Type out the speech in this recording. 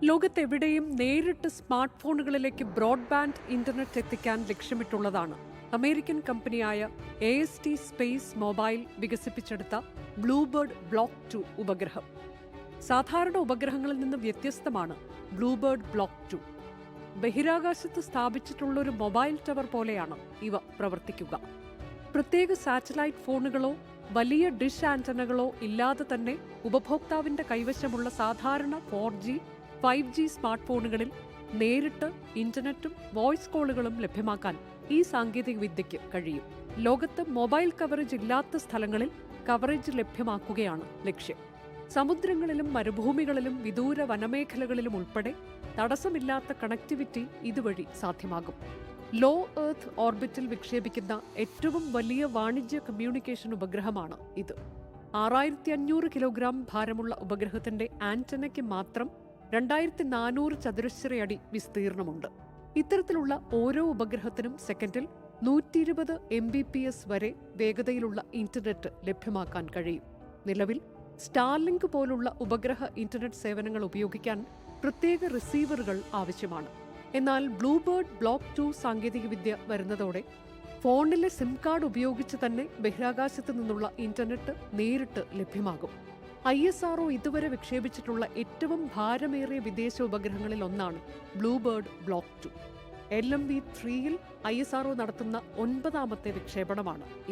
ലോകത്തെവിടെയും നേരിട്ട് smart ഫോണുകളിലേക്ക് broadband internet എത്തിക്കാൻ ലക്ഷ്യമിട്ടുള്ളതാണ് അമേരിക്കൻ കമ്പനിയായ AST സ്പേസ് മൊബൈൽ വികസിപ്പിച്ചെടുത്ത ബ്ലൂബേർഡ് ബ്ലോക്ക് 2 ഉപഗ്രഹം. സാധാരണ ഉപഗ്രഹങ്ങളിൽ നിന്ന് വ്യത്യസ്തമാണ് ബ്ലൂബേർഡ് ബ്ലോക്ക് 2. ബഹിരാകാശത്ത് സ്ഥാപിച്ചിട്ടുള്ള ഒരു മൊബൈൽ ടവർ പോലെയാണ് ഇവ പ്രവർത്തിക്കുക. പ്രത്യേക സാറ്റലൈറ്റ് ഫോണുകളോ വലിയ ഡിഷ് ആന്റനകളോ ഇല്ലാതെ തന്നെ ഉപഭോക്താവിന്റെ കൈവശമുള്ള സാധാരണ 4G, 5G സ്മാർട്ട് ഫോണുകളിൽ നേരിട്ട് ഇന്റർനെറ്റും വോയിസ് കോളുകളും ലഭ്യമാക്കാൻ ഈ സാങ്കേതിക വിദ്യയ്ക്ക് കഴിയും. ലോകത്ത് മൊബൈൽ കവറേജ് ഇല്ലാത്ത സ്ഥലങ്ങളിൽ കവറേജ് ലഭ്യമാക്കുകയാണ് ലക്ഷ്യം. സമുദ്രങ്ങളിലും മരുഭൂമികളിലും വിദൂര വനമേഖലകളിലും ഉൾപ്പെടെ തടസ്സമില്ലാത്ത കണക്ടിവിറ്റി ഇതുവഴി സാധ്യമാകും. ലോ എർത്ത് ഓർബിറ്റിൽ വിക്ഷേപിക്കുന്ന ഏറ്റവും വലിയ വാണിജ്യ കമ്മ്യൂണിക്കേഷൻ ഉപഗ്രഹമാണ് ഇത്. 6500 കിലോഗ്രാം ഭാരമുള്ള ഉപഗ്രഹത്തിന്റെ ആന്റനയ്ക്ക് മാത്രം 2400 ചതുരശ്ര അടി വിസ്തീർണമുണ്ട്. ഇത്തരത്തിലുള്ള ഓരോ ഉപഗ്രഹത്തിനും സെക്കൻഡിൽ 120 Mbps വരെ വേഗതയിലുള്ള ഇന്റർനെറ്റ് ലഭ്യമാക്കാൻ കഴിയും. നിലവിൽ സ്റ്റാർലിങ്ക് പോലുള്ള ഉപഗ്രഹ ഇന്റർനെറ്റ് സേവനങ്ങൾ ഉപയോഗിക്കാൻ പ്രത്യേക റിസീവറുകൾ ആവശ്യമാണ്. എന്നാൽ ബ്ലൂബേർഡ് ബ്ലോക്ക് 2 സാങ്കേതികവിദ്യ വരുന്നതോടെ ഫോണിലെ സിം കാർഡ് ഉപയോഗിച്ച് തന്നെ ബഹിരാകാശത്ത് നിന്നുള്ള ഇന്റർനെറ്റ് നേരിട്ട് ലഭ്യമാകും. ISRO ഇതുവരെ വിക്ഷേപിച്ചിട്ടുള്ള ഏറ്റവും ഭാരമേറിയ വിദേശ ഉപഗ്രഹങ്ങളിൽ ഒന്നാണ് ബ്ലൂബേർഡ് ബ്ലോക്ക് 2. LMV-3യിൽ ISRO നടത്തുന്ന 9ാമത്തെ വിക്ഷേപണമാണ് ഇത്.